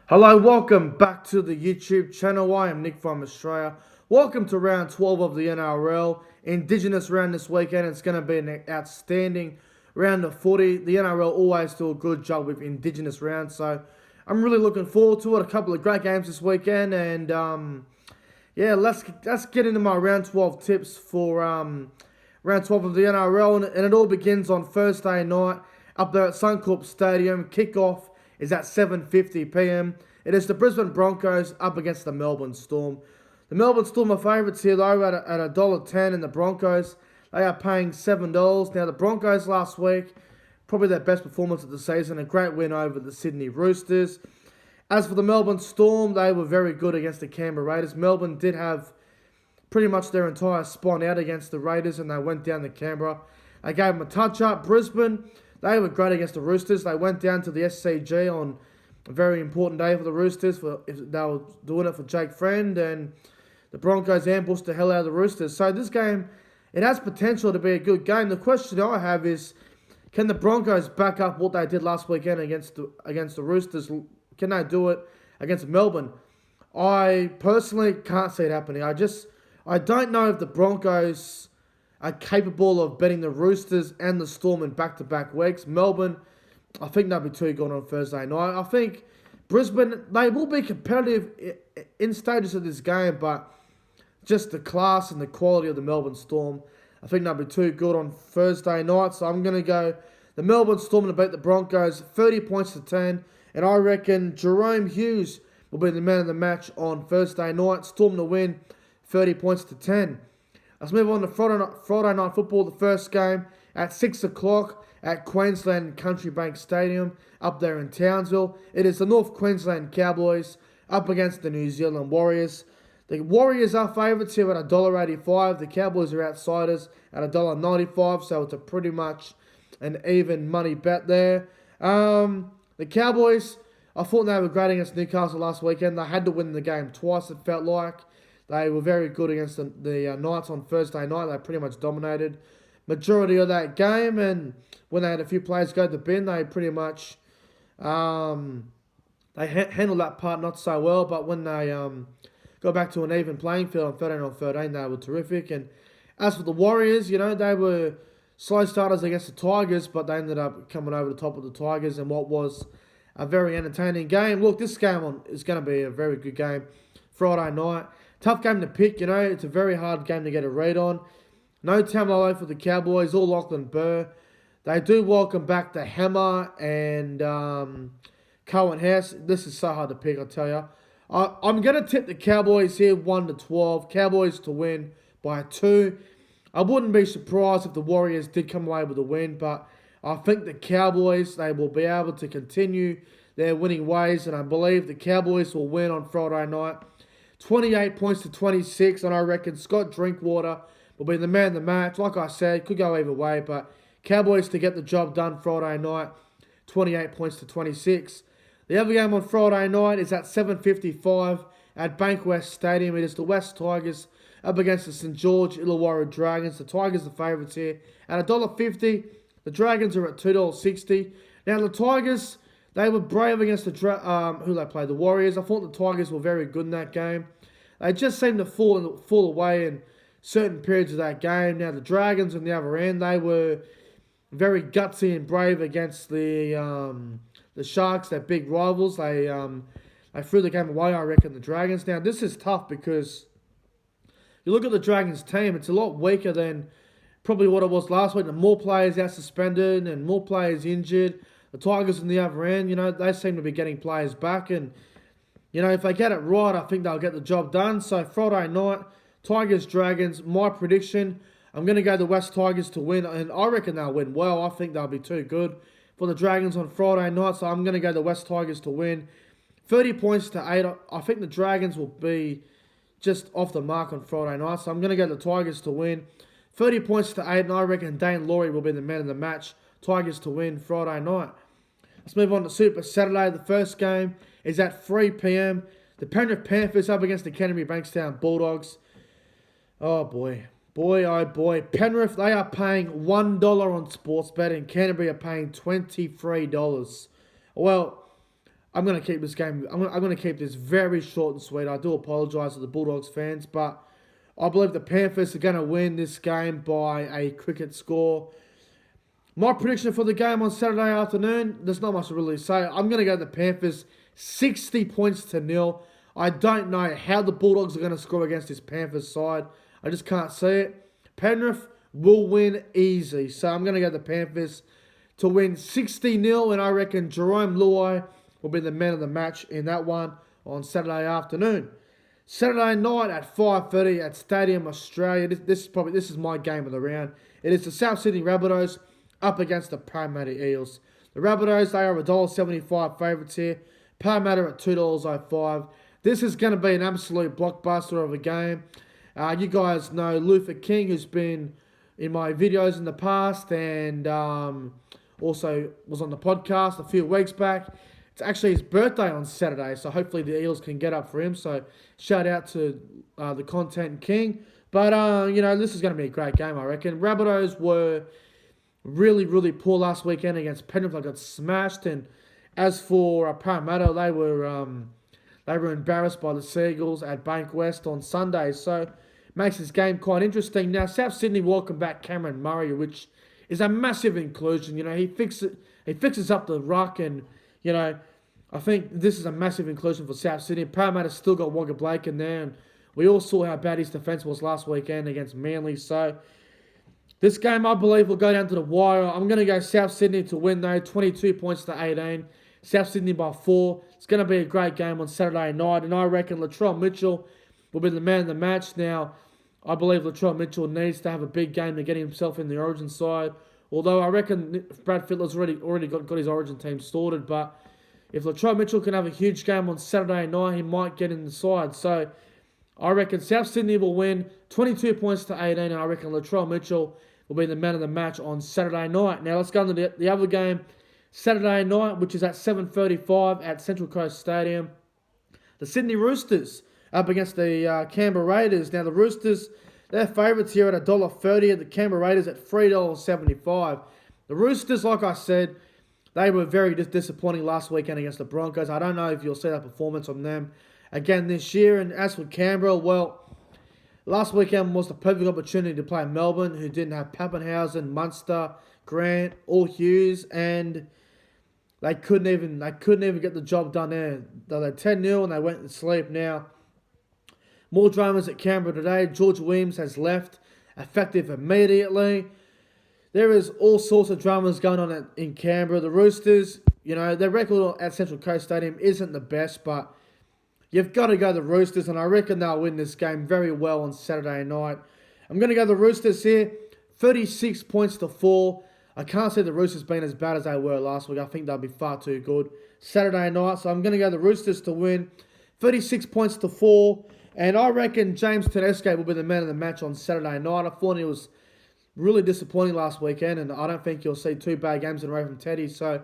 Hello, welcome back to the YouTube channel. I am Nick from Australia. Welcome to round 12 of the NRL. Indigenous round this weekend. It's going to be an outstanding round of footy. The NRL always do a good job with Indigenous rounds, so I'm really looking forward to it. A couple of great games this weekend, and yeah, let's get into my round 12 tips for round 12 of the NRL, and it all begins on Thursday night up there at Suncorp Stadium. Kickoff is at 7:50 p.m. It is the Brisbane Broncos up against the Melbourne Storm. The Melbourne Storm are favourites here though at $1.10, and the Broncos, they are paying $7. Now the Broncos last week, probably their best performance of the season, a great win over the Sydney Roosters. As for the Melbourne Storm, they were very good against the Canberra Raiders. Melbourne did have pretty much their entire spine out against the Raiders, and they went down to Canberra. They gave them a touch-up. Brisbane, they were great against the Roosters. They went down to the SCG on a very important day for the Roosters. If they were doing it for Jake Friend, and the Broncos ambushed the hell out of the Roosters. So this game, it has potential to be a good game. The question I have is, can the Broncos back up what they did last weekend against the Roosters? Can they do it against Melbourne? I personally can't see it happening. I don't know if the Broncos are capable of beating the Roosters and the Storm in back-to-back weeks. Melbourne, I think they'll be too good on Thursday night. I think Brisbane, they will be competitive in stages of this game, but just the class and the quality of the Melbourne Storm, I think they'll be too good on Thursday night. So I'm going to go the Melbourne Storm to beat the Broncos 30 points to 10. And I reckon Jerome Hughes will be the man of the match on Thursday night. Storm to win 30 points to 10. Let's move on to Friday night football. The first game at 6 o'clock at Queensland Country Bank Stadium up there in Townsville. It is the North Queensland Cowboys up against the New Zealand Warriors. The Warriors are favourites here at $1.85. The Cowboys are outsiders at $1.95, so it's a pretty much an even money bet there. The Cowboys, I thought they were great against Newcastle last weekend. They had to win the game twice, it felt like. They were very good against the Knights on Thursday night. They pretty much dominated majority of that game, and when they had a few players go to the bin, they pretty much handled that part not so well. But when they got back to an even playing field on 13-13, they were terrific. And as for the Warriors, they were slow starters against the Tigers, but they ended up coming over the top of the Tigers in what was a very entertaining game. Look, this game is going to be a very good game Friday night. Tough game to pick, It's a very hard game to get a read on. No Tamalolo for the Cowboys or Lachlan Burr. They do welcome back the Hammer and Cohen House. This is so hard to pick, I tell you. I'm going to tip the Cowboys here 1-12. Cowboys to win by 2. I wouldn't be surprised if the Warriors did come away with a win, but I think the Cowboys, they will be able to continue their winning ways, and I believe the Cowboys will win on Friday night 28 points to 26, and I reckon Scott Drinkwater will be the man of the match. Like I said, could go either way, but Cowboys to get the job done Friday night, 28 points to 26. The other game on Friday night is at 7:55 at Bankwest Stadium. It is the West Tigers up against the St. George Illawarra Dragons. The Tigers are favourites here at $1.50. The Dragons are at $2.60. Now the Tigers, they were brave against who they played, the Warriors. I thought the Tigers were very good in that game. They just seemed to fall away in certain periods of that game. Now the Dragons on the other end, they were very gutsy and brave against the Sharks, their big rivals. They threw the game away, I reckon, the Dragons. Now this is tough because you look at the Dragons team, it's a lot weaker than probably what it was last week. And more players out suspended and more players injured. The Tigers on the other end, they seem to be getting players back. And, if they get it right, I think they'll get the job done. So Friday night, Tigers, Dragons, my prediction, I'm going to go the West Tigers to win. And I reckon they'll win well. I think they'll be too good for the Dragons on Friday night. So I'm going to go the West Tigers to win 30 points to 8. I think the Dragons will be just off the mark on Friday night. So I'm going to go the Tigers to win 30 points to 8. And I reckon Dane Laurie will be the man of the match. Tigers to win Friday night. Let's move on to Super Saturday. The first game is at 3 p.m. The Penrith Panthers up against the Canterbury Bankstown Bulldogs. Oh boy. Boy, oh boy. Penrith, they are paying $1 on sports betting. Canterbury are paying $23. Well, I'm going to keep this game. I'm going to keep this very short and sweet. I do apologise to the Bulldogs fans, but I believe the Panthers are going to win this game by a cricket score. My prediction for the game on Saturday afternoon, there's not much to really say. I'm going to go the Panthers 60 points to 0. I don't know how the Bulldogs are going to score against this Panthers side. I just can't see it. Penrith will win easy. So I'm going to go the Panthers to win 60-0. And I reckon Jerome Luai will be the man of the match in that one on Saturday afternoon. Saturday night at 5:30 at Stadium Australia. This is my game of the round. It is the South Sydney Rabbitohs up against the Parramatta Eels. The Rabbitohs, they are $1.75 favourites here. Parramatta at $2.05. This is going to be an absolute blockbuster of a game. You guys know Luther King, who's been in my videos in the past and also was on the podcast a few weeks back. It's actually his birthday on Saturday, so hopefully the Eels can get up for him. So shout out to the Content King. But, this is going to be a great game, I reckon. Rabbitohs were really, really poor last weekend against Penrith. They got smashed. And as for Parramatta, they were embarrassed by the Seagulls at Bankwest on Sunday. So makes this game quite interesting. Now, South Sydney welcome back Cameron Murray, which is a massive inclusion. He fixes up the ruck and, I think this is a massive inclusion for South Sydney. Parramatta's still got Wagga Blake in there, and we all saw how bad his defence was last weekend against Manly. So this game, I believe, will go down to the wire. I'm going to go South Sydney to win, though, 22 points to 18. South Sydney by 4. It's going to be a great game on Saturday night, and I reckon Latrell Mitchell will be the man of the match. Now, I believe Latrell Mitchell needs to have a big game to get himself in the Origin side. Although I reckon Brad Fittler's already got his Origin team sorted, but if Latrell Mitchell can have a huge game on Saturday night, he might get in the side. So I reckon South Sydney will win 22 points to 18, and I reckon Latrell Mitchell will be the man of the match on Saturday night. Now let's go on to the other game, Saturday night, which is at 7:35 at Central Coast Stadium. The Sydney Roosters up against the Canberra Raiders. Now the Roosters, they're favourites here at $1.30, and the Canberra Raiders at $3.75. The Roosters, like I said, they were very disappointing last weekend against the Broncos. I don't know if you'll see that performance from them again this year. And as for Canberra, well, last weekend was the perfect opportunity to play Melbourne, who didn't have Pappenhausen, Munster, Grant, or Hughes, and they couldn't even get the job done there. They had 10-0 and they went to sleep. Now, more dramas at Canberra today. George Williams has left, effective immediately. There is all sorts of dramas going on in Canberra. The Roosters, their record at Central Coast Stadium isn't the best, but you've got to go the Roosters, and I reckon they'll win this game very well on Saturday night. I'm going to go the Roosters here, 36 points to 4. I can't see the Roosters being as bad as they were last week. I think they'll be far too good Saturday night. So I'm going to go the Roosters to win, 36 points to 4. And I reckon James Tedesco will be the man of the match on Saturday night. I thought he was really disappointing last weekend, and I don't think you'll see two bad games in a row from Teddy. So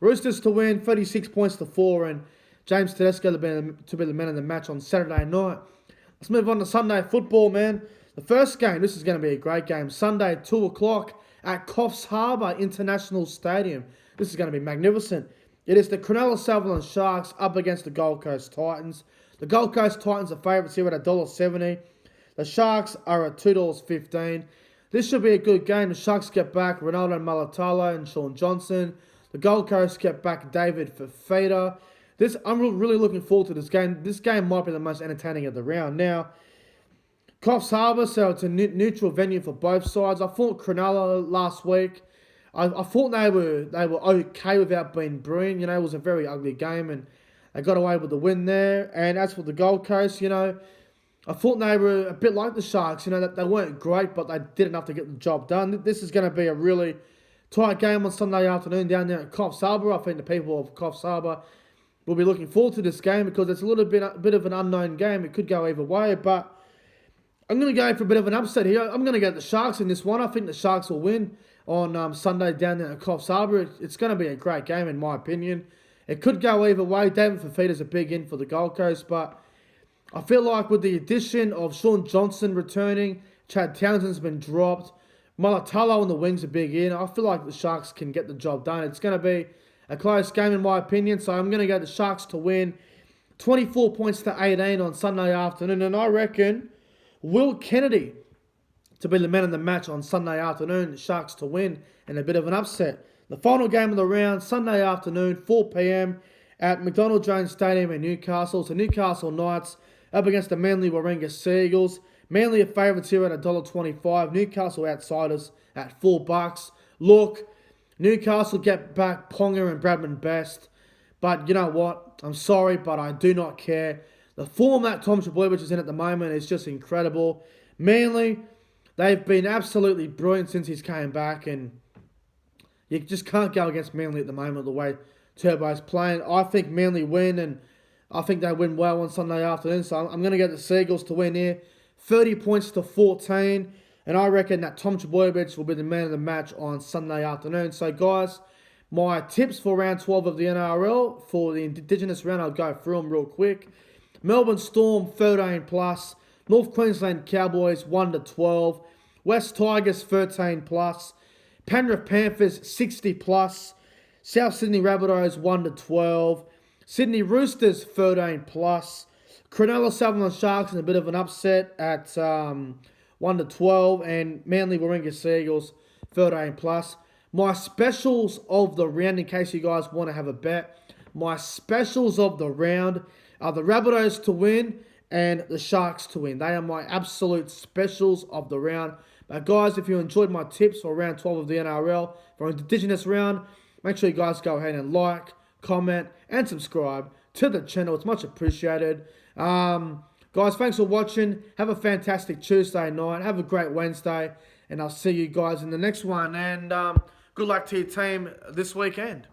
Roosters to win, 36 points to 4, and James Tedesco to be the man of the match on Saturday night. Let's move on to Sunday football, man. The first game, this is going to be a great game. Sunday, 2 o'clock at Coffs Harbour International Stadium. This is going to be magnificent. It is the Cronulla Sutherland Sharks up against the Gold Coast Titans. The Gold Coast Titans are favourites here at $1.70. The Sharks are at $2.15. This should be a good game. The Sharks get back Ronaldo Mulatalo and Sean Johnson. The Gold Coast get back David Fafita. I'm really looking forward to this game. This game might be the most entertaining of the round. Now, Coffs Harbour, so it's a neutral venue for both sides. I thought Cronulla last week, I thought they were okay without being brilliant. It was a very ugly game, and they got away with the win there. And as for the Gold Coast, I thought they were a bit like the Sharks, that they weren't great, but they did enough to get the job done. This is going to be a really tight game on Sunday afternoon down there at Coffs Harbour. I think the people of Coffs Harbour will be looking forward to this game because it's a bit of an unknown game. It could go either way, but I'm going to go for a bit of an upset here. I'm going to go the Sharks in this one. I think the Sharks will win on Sunday down there at Coffs Harbour. It's going to be a great game in my opinion. It could go either way. David Fafita's a big in for the Gold Coast, but I feel like with the addition of Sean Johnson returning, Chad Townsend's been dropped, Mulatalo on the wings a big in. I feel like the Sharks can get the job done. It's going to be a close game in my opinion. So I'm going to go the Sharks to win 24 points to 18 on Sunday afternoon. And I reckon Will Kennedy to be the man of the match on Sunday afternoon. The Sharks to win and a bit of an upset. The final game of the round, Sunday afternoon, 4 p.m. at McDonald Jones Stadium in Newcastle. So Newcastle Knights up against the Manly Warringah Seagulls. Manly are favourites here at $1.25. Newcastle outsiders at $4. Look, Newcastle get back Ponga and Bradman Best. But you know what? I'm sorry, but I do not care. The form that Tom Trbojevic is in at the moment is just incredible. Manly, they've been absolutely brilliant since he's came back, and you just can't go against Manly at the moment the way Turbo's playing. I think Manly win, and I think they win well on Sunday afternoon. So I'm going to get the Seagulls to win here. 30 points to 14. And I reckon that Tom Trbojevic will be the man of the match on Sunday afternoon. So guys, my tips for round 12 of the NRL for the Indigenous round, I'll go through them real quick. Melbourne Storm 13 plus. North Queensland Cowboys 1-12. West Tigers 13 plus. Penrith Panthers 60 plus. South Sydney Rabbitohs 1-12. Sydney Roosters 13 plus. Cronulla Sutherland Sharks in a bit of an upset at 1-12. And Manly Warringah Seagulls 13 plus. My specials of the round, in case you guys want to have a bet, my specials of the round are the Rabbitohs to win and the Sharks to win. They are my absolute specials of the round. But guys, if you enjoyed my tips for round 12 of the NRL for Indigenous round, make sure you guys go ahead and like, comment, and subscribe to the channel. It's much appreciated. Guys, thanks for watching. Have a fantastic Tuesday night. Have a great Wednesday. And I'll see you guys in the next one. And good luck to your team this weekend.